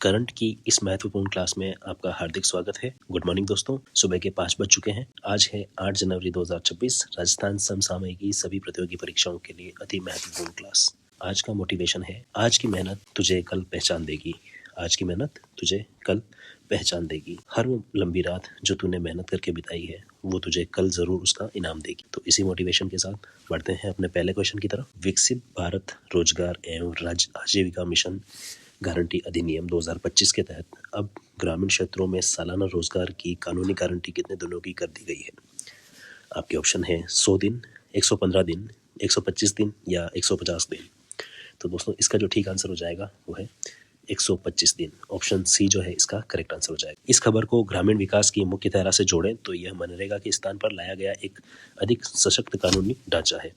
Current की इस महत्वपूर्ण क्लास में आपका हार्दिक स्वागत है। गुड मॉर्निंग दोस्तों, सुबह के 5 बज चुके हैं। आज है 8 जनवरी 2026। राजस्थान समसामयिकी सभी प्रतियोगी परीक्षाओं के लिए अति महत्वपूर्ण क्लास। आज का मोटिवेशन है, आज की मेहनत तुझे कल पहचान देगी। आज की मेहनत तुझे कल पहचान देगी। हर वो लंबी रात जो तूने मेहनत करके बिताई है वो तुझे कल जरूर उसका इनाम देगी। तो इसी मोटिवेशन के साथ बढ़ते हैं अपने पहले क्वेश्चन की तरफ। विकसित भारत रोजगार एवं राज्य आजीविका मिशन गारंटी अधिनियम 2025 के तहत अब ग्रामीण क्षेत्रों में सालाना रोजगार की कानूनी गारंटी कितने दिनों की कर दी गई है? आपके ऑप्शन है 100 दिन, 115 दिन, 125 दिन या 150 दिन। तो दोस्तों इसका जो ठीक आंसर हो जाएगा वो है 125 दिन। ऑप्शन सी जो है इसका करेक्ट आंसर हो जाएगा। इस खबर को ग्रामीण विकास की मुख्य धारा से जोड़ें तो यह मनरेगा के स्थान पर लाया गया एक अधिक सशक्त कानूनी ढांचा है।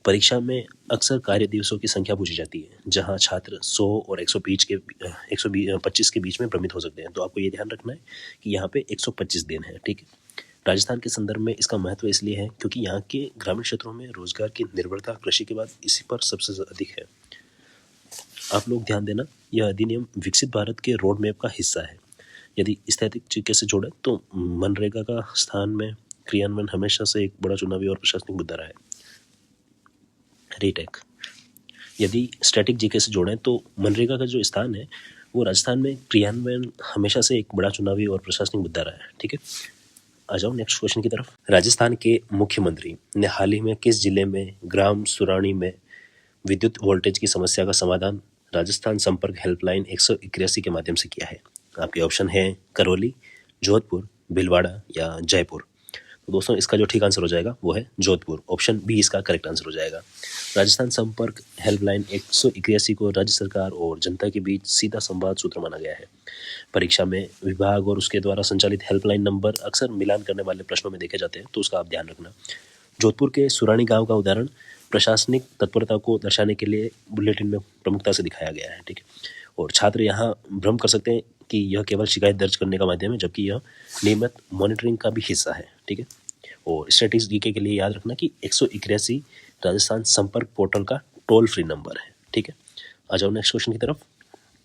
परीक्षा में अक्सर कार्य दिवसों की संख्या पूछी जाती है, जहां छात्र 100 और 125 के बीच में भ्रमित हो सकते हैं। तो आपको ये ध्यान रखना है कि यहाँ पे 125 दिन है। ठीक है। राजस्थान के संदर्भ में इसका महत्व इसलिए है क्योंकि यहाँ के ग्रामीण क्षेत्रों में रोजगार की निर्भरता कृषि के बाद इसी पर सबसे अधिक है। आप लोग ध्यान देना, यह अधिनियम विकसित भारत के रोड मैप का हिस्सा है। यदि स्थैतिक तरीके से जोड़े तो मनरेगा का स्थान में क्रियान्वयन हमेशा से एक बड़ा चुनावी और प्रशासनिक मुद्दा रहा है। रीटेक। यदि स्टैटिक जीके से जोड़ें तो मनरेगा का जो स्थान है वो राजस्थान में क्रियान्वयन हमेशा से एक बड़ा चुनावी और प्रशासनिक मुद्दा रहा है। ठीक है, आ जाओ नेक्स्ट क्वेश्चन की तरफ। राजस्थान के मुख्यमंत्री ने हाल ही में किस जिले में ग्राम सुराणी में विद्युत वोल्टेज की समस्या का समाधान राजस्थान संपर्क हेल्पलाइन 181 के माध्यम से किया है? आपके ऑप्शन है करौली, जोधपुर, भीलवाड़ा या जयपुर। तो दोस्तों इसका जो ठीक आंसर हो जाएगा वो है जोधपुर। ऑप्शन बी इसका करेक्ट आंसर हो जाएगा। राजस्थान संपर्क हेल्पलाइन 181 को राज्य सरकार और जनता के बीच सीधा संवाद सूत्र माना गया है। परीक्षा में विभाग और उसके द्वारा संचालित हेल्पलाइन नंबर अक्सर मिलान करने वाले प्रश्नों में देखे जाते हैं, तो उसका आप ध्यान रखना। जोधपुर के सुरानी गांव का उदाहरण प्रशासनिक तत्परता को दर्शाने के लिए बुलेटिन में प्रमुखता से दिखाया गया है। ठीक है, और छात्र यहाँ भ्रम कर सकते हैं कि यह केवल शिकायत दर्ज करने का माध्यम है, जबकि यह नियमित मॉनिटरिंग का भी हिस्सा है। ठीक है, और स्टैटिस्टिक्स जीके के लिए याद रखना कि 181 राजस्थान संपर्क पोर्टल का टोल फ्री नंबर है। ठीक है, आ जाओ नेक्स्ट क्वेश्चन की तरफ।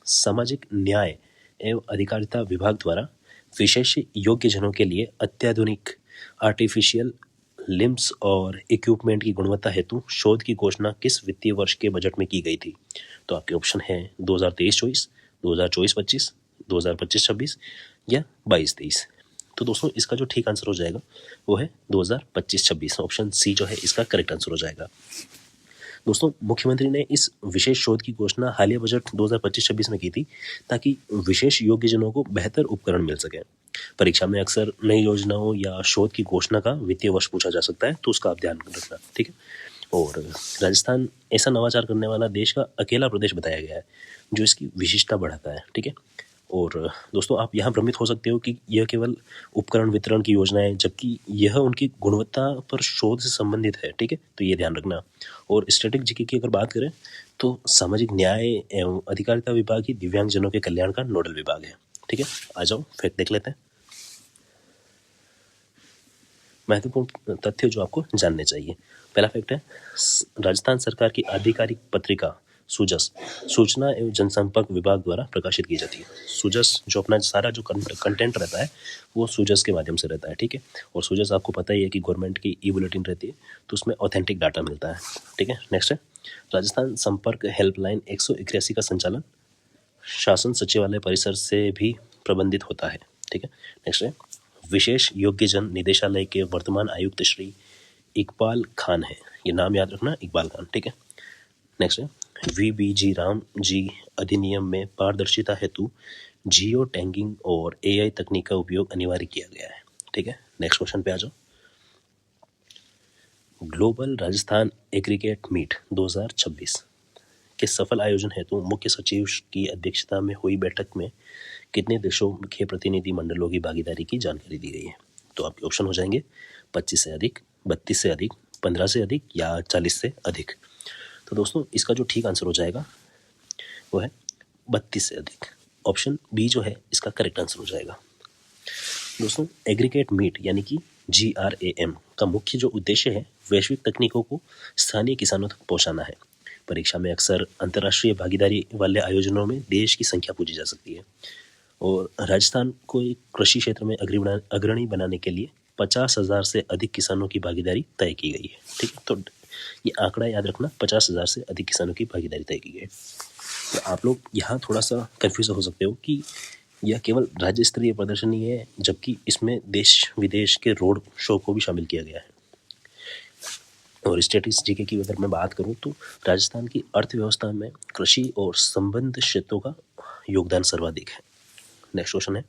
सामाजिक न्याय एवं अधिकारिता विभाग द्वारा विशेष योग्य जनों के लिए अत्याधुनिक आर्टिफिशियल लिम्स और इक्विपमेंट की गुणवत्ता हेतु शोध की घोषणा किस वित्तीय वर्ष के बजट में की गई थी? तो आपके ऑप्शन है 2023-24, 2024-25, 2025-26 या 22-23। तो दोस्तों इसका जो ठीक आंसर हो जाएगा वो है 2025-26। ऑप्शन सी जो है इसका करेक्ट आंसर हो जाएगा। दोस्तों मुख्यमंत्री ने इस विशेष शोध की घोषणा हालिया बजट 2025-26 में की थी ताकि विशेष योग्यजनों को बेहतर उपकरण मिल सके। परीक्षा में अक्सर नई योजनाओं या शोध की घोषणा का वित्तीय वर्ष पूछा जा सकता है, तो उसका आप ध्यान रखना। ठीक है, और राजस्थान ऐसा नवाचार करने वाला देश का अकेला प्रदेश बताया गया है जो इसकी विशिष्टता बढ़ाता है। ठीक है, और दोस्तों आप यहाँ भ्रमित हो सकते हो कि यह केवल उपकरण वितरण की योजना है, जबकि यह उनकी गुणवत्ता पर शोध से संबंधित है। ठीक है, तो ये ध्यान रखना। और स्टैटिक जीके की अगर बात करें तो सामाजिक न्याय एवं अधिकारिता विभाग ही दिव्यांगजनों के कल्याण का नोडल विभाग है। ठीक है, आ जाओ फैक्ट देख लेते हैं। महत्वपूर्ण तथ्य जो आपको जानने चाहिए। पहला फैक्ट है, राजस्थान सरकार की आधिकारिक पत्रिका सुजस सूचना एवं जनसंपर्क विभाग द्वारा प्रकाशित की जाती है। सुजस जो अपना सारा जो कंटेंट रहता है वो सुजस के माध्यम से रहता है। ठीक है, और सुजस आपको पता ही है कि गवर्नमेंट की ई बुलेटिन रहती है, तो उसमें ऑथेंटिक डाटा मिलता है। ठीक है, नेक्स्ट है, राजस्थान संपर्क हेल्पलाइन 181 का संचालन शासन सचिवालय परिसर से भी प्रबंधित होता है। ठीक है, नेक्स्ट है, विशेष योग्यजन निदेशालय के वर्तमान आयुक्त श्री इकबाल खान है। ये नाम याद रखना, इकबाल खान। ठीक है, नेक्स्ट है, VBG राम जी अधिनियम में पारदर्शिता हेतु जियो टैगिंग और AI तकनीक का उपयोग अनिवार्य किया गया है। ठीक है, नेक्स्ट क्वेश्चन पे आ जाओ। ग्लोबल राजस्थान एग्रीगेट मीट 2026 के सफल आयोजन हेतु मुख्य सचिव की अध्यक्षता में हुई बैठक में कितने देशों के प्रतिनिधि मंडलों की भागीदारी की जानकारी दी गई है? तो आपके ऑप्शन हो जाएंगे 25 से अधिक, 32 से अधिक, 15 से अधिक या 40 से अधिक। तो दोस्तों इसका जो ठीक आंसर हो जाएगा वो है 32 से अधिक। ऑप्शन बी जो है इसका करेक्ट आंसर हो जाएगा। दोस्तों एग्रीगेट मीट यानी कि GRAM का मुख्य जो उद्देश्य है वैश्विक तकनीकों को स्थानीय किसानों तक पहुंचाना है। परीक्षा में अक्सर अंतर्राष्ट्रीय भागीदारी वाले आयोजनों में देश की संख्या पूछी जा सकती है। और राजस्थान को एक कृषि क्षेत्र में अग्रणी बनाने के लिए 50,000 से अधिक किसानों की भागीदारी तय की गई है। ठीक है, तो ये आंकड़ा याद रखना, 50,000 से अधिक किसानों की भागीदारी तय की गई है। तो आप लोग यहाँ थोड़ा सा कंफ्यूज हो सकते हो कि यह केवल राज्य स्तरीय प्रदर्शनी है, जबकि इसमें देश विदेश के रोड शो को भी शामिल किया गया है। और स्टैटिस्टिक्स जीके की अगर मैं बात करूं तो राजस्थान की अर्थव्यवस्था में कृषि और संबंध क्षेत्रों का योगदान सर्वाधिक है। नेक्स्ट क्वेश्चन है,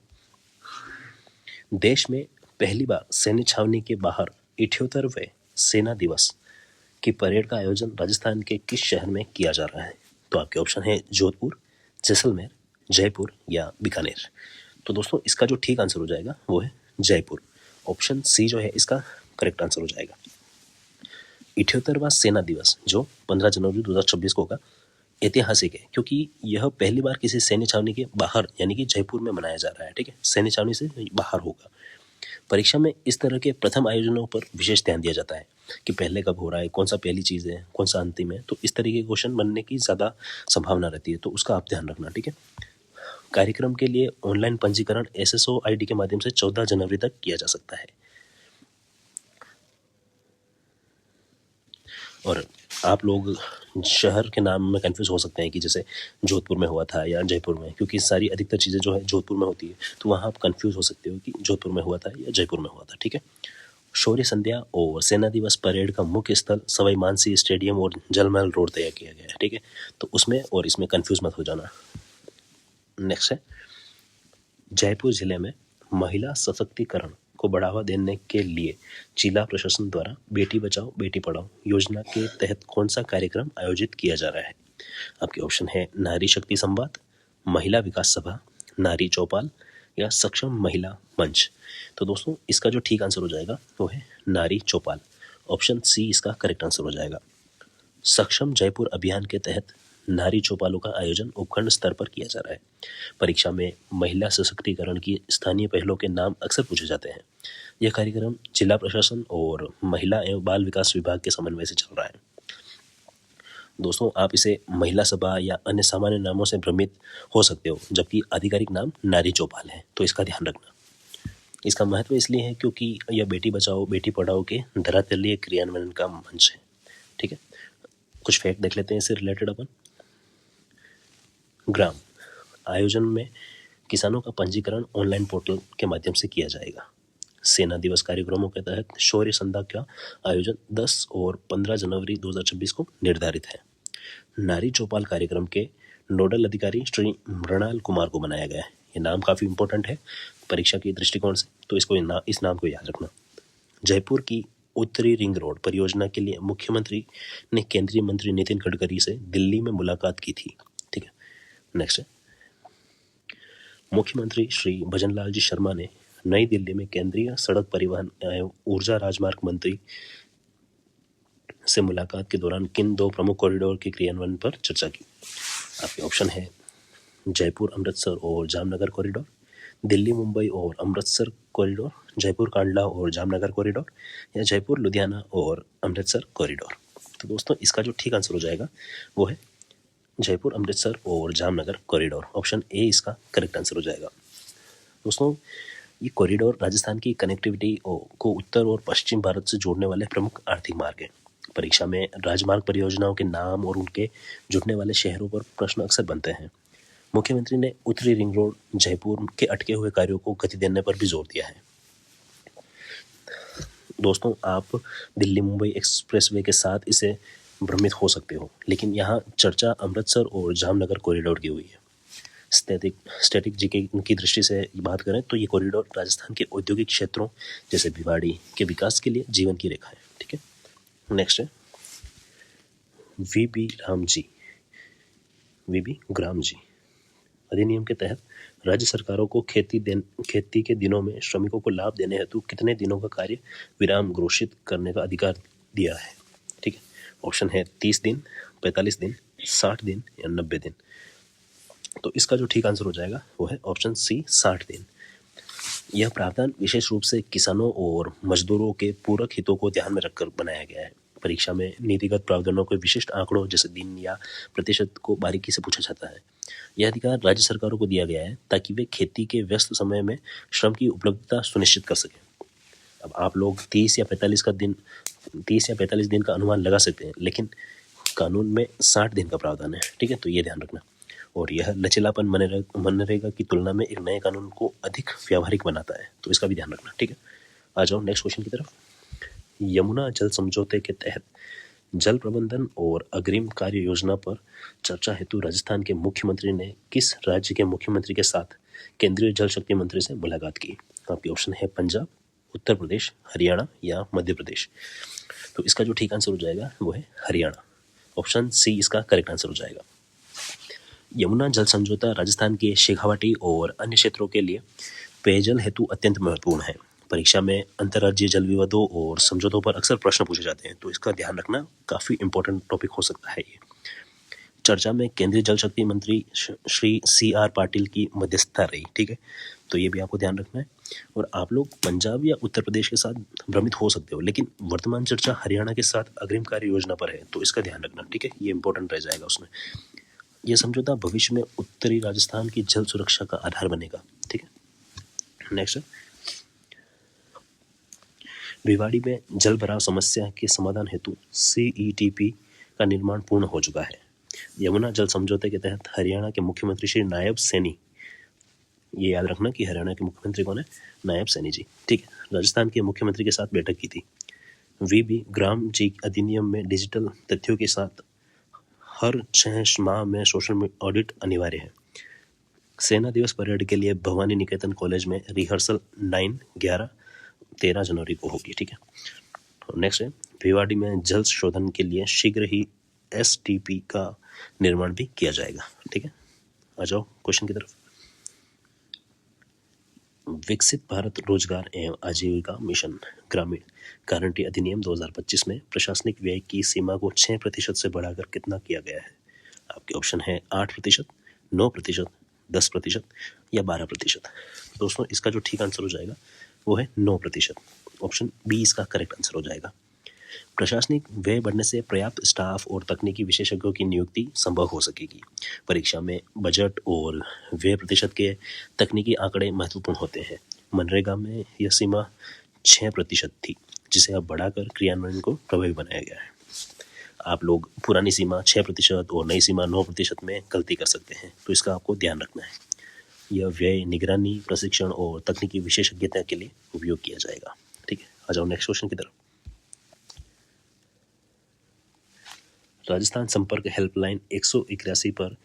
देश में पहली बार सैन्य छावनी के बाहर 78वें सेना दिवस की परेड का आयोजन राजस्थान के किस शहर में किया जा रहा है? तो आपके ऑप्शन है जोधपुर, जैसलमेर, जयपुर या बीकानेर। तो दोस्तों इसका जो ठीक आंसर हो जाएगा वो है जयपुर। ऑप्शन सी जो है इसका करेक्ट आंसर हो जाएगा। 78वां सेना दिवस जो 15 जनवरी 2026 को होगा ऐतिहासिक है, क्योंकि यह पहली बार किसी सैन्य छावनी के बाहर यानी कि जयपुर में मनाया जा रहा है। ठीक है, सैन्य छावनी से बाहर होगा। परीक्षा में इस तरह के प्रथम आयोजनों पर विशेष ध्यान दिया जाता है कि पहले कब हो रहा है, कौन सा पहली चीज़ है, कौन सा अंतिम है। तो इस तरीके के क्वेश्चन बनने की ज़्यादा संभावना रहती है, तो उसका आप ध्यान रखना। ठीक है, कार्यक्रम के लिए ऑनलाइन पंजीकरण SSO ID के माध्यम से 14 जनवरी तक किया जा सकता है। और आप लोग शहर के नाम में कंफ्यूज हो सकते हैं कि जैसे जोधपुर में हुआ था या जयपुर में, क्योंकि सारी अधिकतर चीज़ें जो है जोधपुर में होती है, तो वहाँ आप कंफ्यूज हो सकते हो कि जोधपुर में हुआ था या जयपुर में हुआ था। ठीक है, शौर्य संध्या और सेना दिवस परेड का मुख्य स्थल सवाई मानसिंह स्टेडियम और जलमहल रोड तय किया गया है। ठीक है, तो उसमें और इसमें कंफ्यूज मत हो जाना। नेक्स्ट है, जयपुर जिले में महिला सशक्तिकरण को बढ़ावा देने के लिए जिला प्रशासन द्वारा बेटी बचाओ बेटी पढ़ाओ योजना के तहत कौन सा कार्यक्रम आयोजित किया जा रहा है? आपके ऑप्शन है नारी शक्ति संवाद, महिला विकास सभा, नारी चौपाल या सक्षम महिला मंच। तो दोस्तों इसका जो ठीक आंसर हो जाएगा वो है नारी चौपाल। ऑप्शन सी इसका करेक्ट आंसर हो जाएगा। सक्षम जयपुर अभियान के तहत नारी चौपालों का आयोजन उपखंड स्तर पर किया जा रहा है। परीक्षा में महिला सशक्तिकरण की स्थानीय पहलों के नाम अक्सर पूछे जाते हैं। यह कार्यक्रम जिला प्रशासन और महिला एवं बाल विकास विभाग के समन्वय से चल रहा है। दोस्तों आप इसे महिला सभा या अन्य सामान्य नामों से भ्रमित हो सकते हो, जबकि आधिकारिक नाम नारी चौपाल है, तो इसका ध्यान रखना। इसका महत्व इसलिए है क्योंकि यह बेटी बचाओ बेटी पढ़ाओ के धरातलीय क्रियान्वयन का मंच है। ठीक है, कुछ फैक्ट देख लेते हैं इससे रिलेटेड अपन। ग्राम आयोजन में किसानों का पंजीकरण ऑनलाइन पोर्टल के माध्यम से किया जाएगा। सेना दिवस कार्यक्रमों के तहत शौर्य संध्या का आयोजन 10 और 15 जनवरी 2026 को निर्धारित है। नारी चौपाल कार्यक्रम के नोडल अधिकारी श्री मृणाल कुमार को बनाया गया है। ये नाम काफ़ी इंपॉर्टेंट है परीक्षा के दृष्टिकोण से, तो इस नाम को याद रखना। जयपुर की उत्तरी रिंग रोड परियोजना के लिए मुख्यमंत्री ने केंद्रीय मंत्री नितिन गडकरी से दिल्ली में मुलाकात की थी। ठीक है, नेक्स्ट है, मुख्यमंत्री श्री भजनलाल जी शर्मा ने नई दिल्ली में केंद्रीय सड़क परिवहन एवं ऊर्जा राजमार्ग मंत्री से मुलाकात के दौरान किन दो प्रमुख कॉरिडोर के क्रियान्वयन पर चर्चा की? आपके ऑप्शन है जयपुर अमृतसर और जामनगर कॉरिडोर, दिल्ली मुंबई और अमृतसर कॉरिडोर, जयपुर कांडला और जामनगर कॉरिडोर या जयपुर लुधियाना और अमृतसर कॉरिडोर। तो दोस्तों इसका जो ठीक आंसर हो जाएगा वो है जयपुर अमृतसर और जामनगर कॉरिडोर। ऑप्शन ए इसका करेक्ट आंसर हो जाएगा। दोस्तों ये कॉरिडोर राजस्थान की कनेक्टिविटी को उत्तर और पश्चिम भारत से जोड़ने वाले प्रमुख आर्थिक मार्ग हैं। परीक्षा में राजमार्ग परियोजनाओं के नाम और उनके जुड़ने वाले शहरों पर प्रश्न अक्सर बनते हैं। मुख्यमंत्री ने उत्तरी रिंग रोड जयपुर के अटके हुए कार्यों को गति देने पर भी जोर दिया है। दोस्तों आप दिल्ली मुंबई एक्सप्रेसवे के साथ इसे भ्रमित हो सकते हो, लेकिन यहाँ चर्चा अमृतसर और जामनगर कॉरिडोर की हुई है। स्टैटिक जीके की दृष्टि से बात करें तो ये कॉरिडोर राजस्थान के औद्योगिक क्षेत्रों जैसे भिवाड़ी के विकास के लिए जीवन की रेखा है। ठीक है, नेक्स्ट है वीबी ग्राम जी अधिनियम के तहत राज्य सरकारों को खेती के दिनों में श्रमिकों को लाभ देने हेतु कितने दिनों का कार्य विराम घोषित करने का अधिकार दिया है? ठीक है, ऑप्शन है 30 दिन, 45 दिन, 60 दिन या 90 दिन। तो इसका जो ठीक आंसर हो जाएगा वो है ऑप्शन सी 60 दिन। यह प्रावधान विशेष रूप से किसानों और मजदूरों के पूरक हितों को ध्यान में रखकर बनाया गया है। परीक्षा में नीतिगत प्रावधानों के विशिष्ट आंकड़ों जैसे दिन या प्रतिशत को बारीकी से पूछा जाता है। यह अधिकार राज्य सरकारों को दिया गया है ताकि वे खेती के व्यस्त समय में श्रम की उपलब्धता सुनिश्चित कर सकें। अब आप लोग 30 या 45 दिन का अनुमान लगा सकते हैं, लेकिन कानून में 60 दिन का प्रावधान है, ठीक है, तो ये ध्यान रखना। और यह लचीलापन मनरेगा की तुलना में एक नए कानून को अधिक व्यावहारिक बनाता है, तो इसका भी ध्यान रखना, ठीक है। आ जाओ नेक्स्ट क्वेश्चन की तरफ। यमुना जल समझौते के तहत जल प्रबंधन और अग्रिम कार्य योजना पर चर्चा हेतु राजस्थान के मुख्यमंत्री ने किस राज्य के मुख्यमंत्री के साथ केंद्रीय जल शक्ति मंत्री से मुलाकात की? आपके ऑप्शन है पंजाब, उत्तर प्रदेश, हरियाणा या मध्य प्रदेश। तो इसका जो ठीक आंसर हो जाएगा वो है हरियाणा। ऑप्शन सी इसका करेक्ट आंसर हो जाएगा। यमुना जल समझौता राजस्थान के शेखावाटी और अन्य क्षेत्रों के लिए पेयजल हेतु अत्यंत महत्वपूर्ण है। परीक्षा में अंतर्राज्यीय जल विवादों और समझौतों पर अक्सर प्रश्न पूछे जाते हैं, तो इसका ध्यान रखना, काफ़ी इंपॉर्टेंट टॉपिक हो सकता है ये। चर्चा में केंद्रीय जल शक्ति मंत्री श्री CR पाटिल की मध्यस्थता रही, ठीक है, तो ये भी आपको ध्यान रखना है। और आप लोग पंजाब या उत्तर प्रदेश के साथ भ्रमित हो सकते हो, लेकिन वर्तमान चर्चा हरियाणा के साथ अग्रिम कार्य योजना पर है, तो इसका ध्यान रखना, ठीक है, ये इंपॉर्टेंट रह जाएगा उसमें। यह समझौता भविष्य में उत्तरी राजस्थान की जल सुरक्षा का आधार बनेगा, ठीक है। नेक्स्ट, भिवाड़ी में जल भराव समस्या के समाधान हेतु CETP का निर्माण पूर्ण हो चुका है। यमुना जल समझौते के तहत हरियाणा के मुख्यमंत्री श्री नायब सैनी, ये याद रखना कि हरियाणा के मुख्यमंत्री कौन है? नायब सैनी जी, ठीक है, राजस्थान के मुख्यमंत्री के साथ बैठक की थी। VB ग्राम जी अधिनियम में डिजिटल तथ्यों के साथ हर 6 माह में सोशल ऑडिट अनिवार्य है। सेना दिवस परेड के लिए भवानी निकेतन कॉलेज में रिहर्सल 9, 11, 13 जनवरी को होगी, ठीक है। नेक्स्ट है, भिवाड़ी में जल शोधन के लिए शीघ्र ही STP का निर्माण भी किया जाएगा, ठीक है। आ जाओ क्वेश्चन की तरफ। विकसित भारत रोजगार एवं आजीविका मिशन ग्रामीण गारंटी अधिनियम 2025 में प्रशासनिक व्यय की सीमा को 6% से बढ़ाकर कितना किया गया है? आपके ऑप्शन है 8%, 9%, 10% या 12%। दोस्तों, इसका जो ठीक आंसर हो जाएगा वो है 9%। ऑप्शन बी इसका करेक्ट आंसर हो जाएगा। प्रशासनिक व्यय बढ़ने से पर्याप्त स्टाफ और तकनीकी विशेषज्ञों की नियुक्ति संभव हो सकेगी। परीक्षा में बजट और व्यय प्रतिशत के तकनीकी आंकड़े महत्वपूर्ण होते हैं। मनरेगा में यह सीमा 6% थी, जिसे अब बढ़ाकर क्रियान्वयन को प्रभावी बनाया गया है। आप लोग पुरानी सीमा 6% और नई सीमा 9% में गलती कर सकते हैं, तो इसका आपको ध्यान रखना है। यह व्यय निगरानी, प्रशिक्षण और तकनीकी विशेषज्ञता के लिए उपयोग किया जाएगा, ठीक है। आ जाओ नेक्स्ट क्वेश्चन की तरफ। राजस्थान संपर्क हेल्पलाइन 181 पर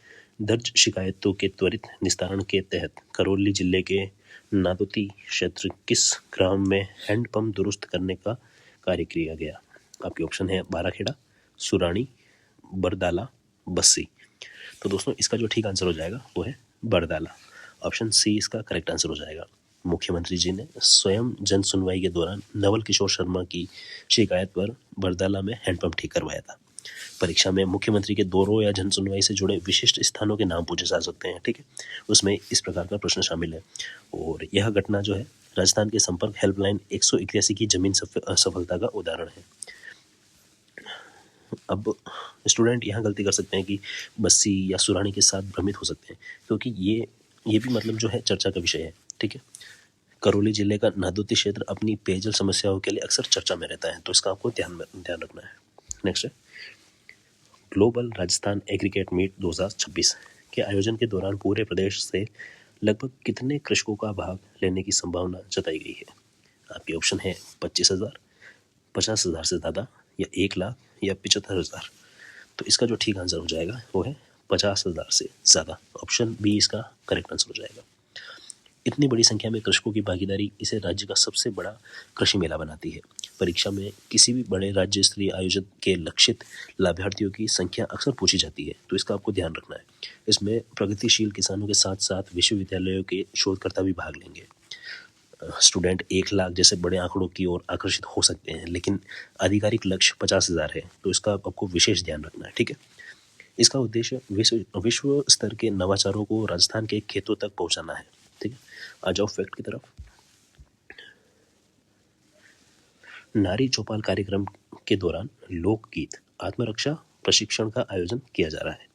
दर्ज शिकायतों के त्वरित निस्तारण के तहत करौली जिले के नादौती क्षेत्र किस ग्राम में हैंडपंप दुरुस्त करने का कार्य किया गया? आपके ऑप्शन है बाराखेड़ा, सुरानी, बरदाला, बस्सी। तो दोस्तों, इसका जो ठीक आंसर हो जाएगा वो है बरदाला। ऑप्शन सी इसका करेक्ट आंसर हो जाएगा। मुख्यमंत्री जी ने स्वयं जन सुनवाई के दौरान नवल किशोर शर्मा की शिकायत पर बरदाला में हैंडपंप ठीक करवाया था। परीक्षा में मुख्यमंत्री के दौरों या जन सुनवाई से जुड़े विशिष्ट स्थानों के नाम पूछे जा सकते हैं, ठीक है। उसमें इस प्रकार का प्रश्न शामिल है, और यह घटना जो है राजस्थान के संपर्क हेल्पलाइन 181 की जमीन सफलता का उदाहरण है। अब स्टूडेंट यहाँ गलती कर सकते हैं कि बस्सी या सुरानी के साथ भ्रमित हो सकते हैं, क्योंकि ये भी मतलब जो है चर्चा का विषय है, ठीक है। करौली जिले का नादौती क्षेत्र अपनी पेयजल समस्याओं के लिए अक्सर चर्चा में रहता है, तो इसका आपको ध्यान रखना है। नेक्स्ट है, ग्लोबल राजस्थान एग्रीगेट मीट 2026 के आयोजन के दौरान पूरे प्रदेश से लगभग कितने कृषकों का भाग लेने की संभावना जताई गई है? आपके ऑप्शन है 25,000, 50,000 से ज़्यादा, या 1 लाख, या 75,000। तो इसका जो ठीक आंसर हो जाएगा वो है 50,000 से ज़्यादा। ऑप्शन बी इसका करेक्ट आंसर हो जाएगा। इतनी बड़ी संख्या में कृषकों की भागीदारी इसे राज्य का सबसे बड़ा कृषि मेला बनाती है। परीक्षा में किसी भी बड़े राज्य स्तरीय आयोजन के लक्षित लाभार्थियों की संख्या अक्सर पूछी जाती है, तो इसका आपको ध्यान रखना है। इसमें प्रगतिशील किसानों के साथ साथ विश्वविद्यालयों के शोधकर्ता भी भाग लेंगे। स्टूडेंट 1 लाख जैसे बड़े आंकड़ों की ओर आकर्षित हो सकते हैं, लेकिन आधिकारिक लक्ष्य 50,000 है, तो इसका आपको विशेष ध्यान रखना है, ठीक है। इसका उद्देश्य विश्व स्तर के नवाचारों को राजस्थान के खेतों तक पहुंचाना है, ठीक है। आ जाओ फैक्ट की तरफ। नारी चौपाल कार्यक्रम के दौरान लोकगीत आत्मरक्षा प्रशिक्षण का आयोजन किया जा रहा है।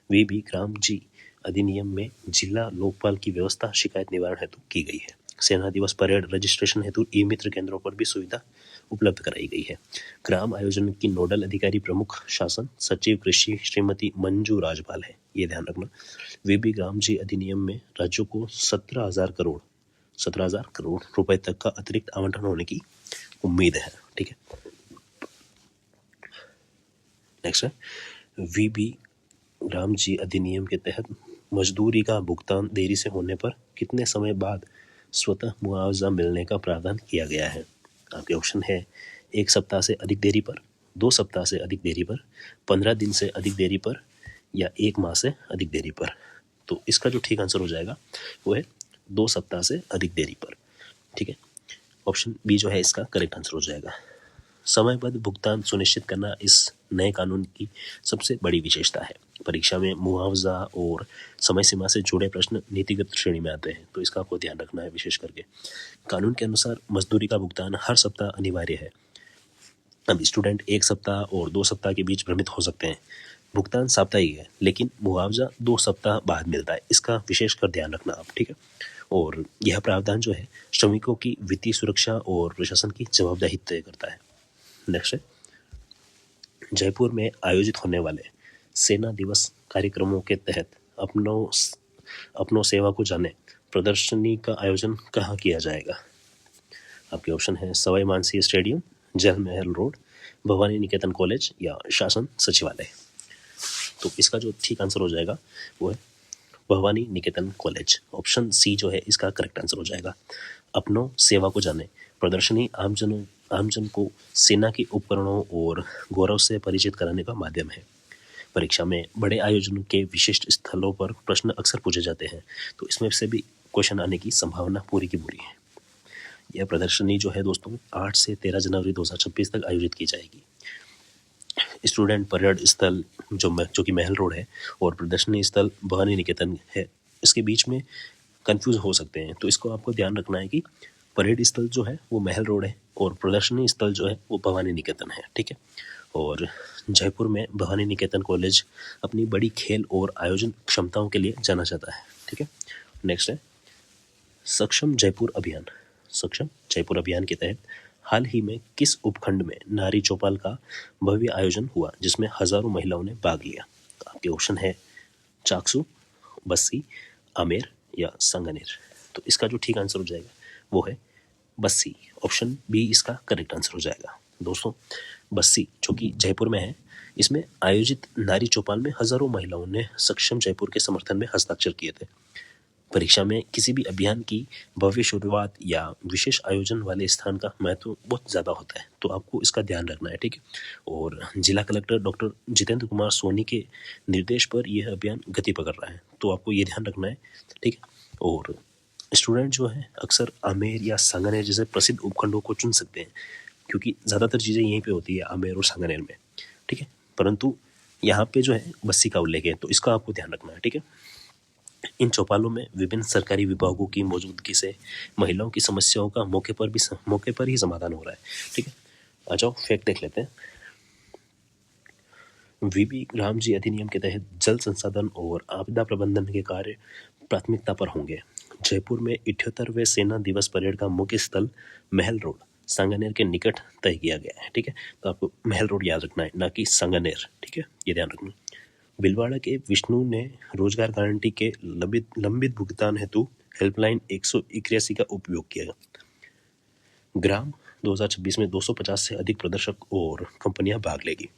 वीबी ग्राम जी अधिनियम में जिला लोकपाल की व्यवस्था शिकायत निवारण हेतु की गई है। सेना दिवस परेड रजिस्ट्रेशन हेतु ई मित्र केंद्रों पर भी सुविधा उपलब्ध कराई गई है। ग्राम आयोजन की नोडल अधिकारी प्रमुख शासन सचिव कृषि श्रीमती मंजू राजपाल है, ये ध्यान रखना। वीबी ग्राम जी अधिनियम में राज्यों को 17,000 करोड़ रुपए तक का अतिरिक्त आवंटन होने की उम्मीद है। ठीक है, नेक्स्ट है वीबी ग्राम जी अधिनियम के तहत मजदूरी का भुगतान देरी से होने पर कितने समय बाद स्वतः मुआवजा मिलने का प्रावधान किया गया है। आपके ऑप्शन है 1 सप्ताह से अधिक देरी पर, 2 सप्ताह से अधिक देरी पर, 15 दिन से अधिक देरी पर या 1 माह से अधिक देरी पर। तो इसका जो ठीक आंसर हो जाएगा वो है 2 सप्ताह से अधिक देरी पर। ठीक है, ऑप्शन बी जो है इसका करेक्ट आंसर हो जाएगा। समयबद्ध भुगतान सुनिश्चित करना इस नए कानून की सबसे बड़ी विशेषता है। परीक्षा में मुआवजा और समय सीमा से जुड़े प्रश्न नीतिगत श्रेणी में आते हैं, तो इसका आपको ध्यान रखना है विशेष करके। कानून के अनुसार मजदूरी का भुगतान हर सप्ताह अनिवार्य है। अब स्टूडेंट 1 सप्ताह और 2 सप्ताह के बीच भ्रमित हो सकते हैं। भुगतान साप्ताहिक है, लेकिन मुआवजा 2 सप्ताह बाद मिलता है, इसका विशेष कर ध्यान रखना आप। ठीक है, और यह प्रावधान जो है श्रमिकों की वित्तीय सुरक्षा और प्रशासन की जवाबदेही तय करता है। नेक्स्ट है जयपुर में आयोजित होने वाले सेना दिवस कार्यक्रमों के तहत अपनों सेवा को जाने प्रदर्शनी का आयोजन कहाँ किया जाएगा। आपके ऑप्शन है सवाई मानसिंह स्टेडियम, जल महल रोड, भवानी निकेतन कॉलेज या शासन सचिवालय। तो इसका जो ठीक आंसर हो जाएगा वो है भवानी निकेतन कॉलेज। ऑप्शन सी जो है इसका करेक्ट आंसर हो जाएगा। अपनों सेवा को जाने प्रदर्शनी आमजन को सेना के उपकरणों और गौरव से परिचित कराने का माध्यम है। परीक्षा में बड़े आयोजनों के विशिष्ट स्थलों पर प्रश्न अक्सर पूछे जाते हैं, तो इसमें से भी क्वेश्चन आने की संभावना पूरी की पूरी है। यह प्रदर्शनी जो है दोस्तों 8 से 13 जनवरी 2026 तक आयोजित की जाएगी। स्टूडेंट परेड स्थल जो कि महल रोड है और प्रदर्शनी स्थल भवानी निकेतन है, इसके बीच में कंफ्यूज हो सकते हैं, तो इसको आपको ध्यान रखना है कि परेड स्थल जो है वो महल रोड है और प्रदर्शनी स्थल जो है वो भवानी निकेतन है। ठीक है, और जयपुर में भवानी निकेतन कॉलेज अपनी बड़ी खेल और आयोजन क्षमताओं के लिए जाना जाता है। ठीक है, नेक्स्ट है सक्षम जयपुर अभियान। सक्षम जयपुर अभियान के तहत हाल ही में किस उपखंड में नारी चौपाल का भव्य आयोजन हुआ जिसमें हजारों महिलाओं ने भाग लिया। आपके ऑप्शन है चाकसू, बस्सी, आमेर या संगनेर। तो इसका जो ठीक आंसर हो जाएगा वो है बस्सी। ऑप्शन बी इसका करेक्ट आंसर हो जाएगा। दोस्तों बस्सी जो कि जयपुर में है, इसमें आयोजित नारी चौपाल में हजारों महिलाओं ने सक्षम जयपुर के समर्थन में हस्ताक्षर किए थे। परीक्षा में किसी भी अभियान की भव्य शुरुआत या विशेष आयोजन वाले स्थान का महत्व बहुत ज़्यादा होता है, तो आपको इसका ध्यान रखना है। ठीक है, और जिला कलेक्टर डॉक्टर जितेंद्र कुमार सोनी के निर्देश पर यह अभियान गति पकड़ रहा है, तो आपको ये ध्यान रखना है। ठीक है, और स्टूडेंट जो है अक्सर आमेर या सांगानेर जैसे प्रसिद्ध उपखंडों को चुन सकते हैं, क्योंकि ज़्यादातर चीज़ें यहीं पे होती है आमेर और सांगानेर में। ठीक है, परंतु यहाँ पे जो है बस्सी का उल्लेख है, तो इसका आपको ध्यान रखना है। ठीक है, इन चौपालों में विभिन्न सरकारी विभागों की मौजूदगी से महिलाओं की समस्याओं का मौके पर ही समाधान हो रहा है। ठीक है, आ जाओ फैक्ट देख लेते हैं। वीबी ग्राम जी अधिनियम के तहत जल संसाधन और आपदा प्रबंधन के कार्य प्राथमिकता पर होंगे। जयपुर में 78वें सेना दिवस परेड का मुख्य स्थल महल रोड सांगानेर के निकट तय किया गया है। ठीक है, तो आपको महल रोड याद रखना है, ना कि सांगानेर। ठीक है, ये ध्यान रखना। भीलवाड़ा के विष्णु ने रोजगार गारंटी के लंबित भुगतान हेतु हेल्पलाइन 181 का उपयोग किया। ग्राम 2026 में 250 से अधिक प्रदर्शक और कंपनियां भाग लेगी।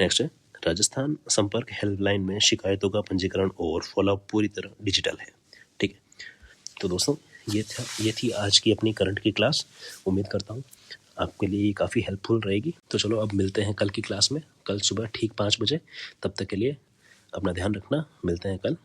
नेक्स्ट है राजस्थान संपर्क हेल्पलाइन में शिकायतों का पंजीकरण और फॉलोअप पूरी तरह डिजिटल है। ठीक है, तो दोस्तों ये थी आज की अपनी करंट की क्लास। उम्मीद करता हूँ आपके लिए काफ़ी हेल्पफुल रहेगी। तो चलो अब मिलते हैं कल की क्लास में, कल सुबह ठीक 5 बजे। तब तक के लिए अपना ध्यान रखना, मिलते हैं कल।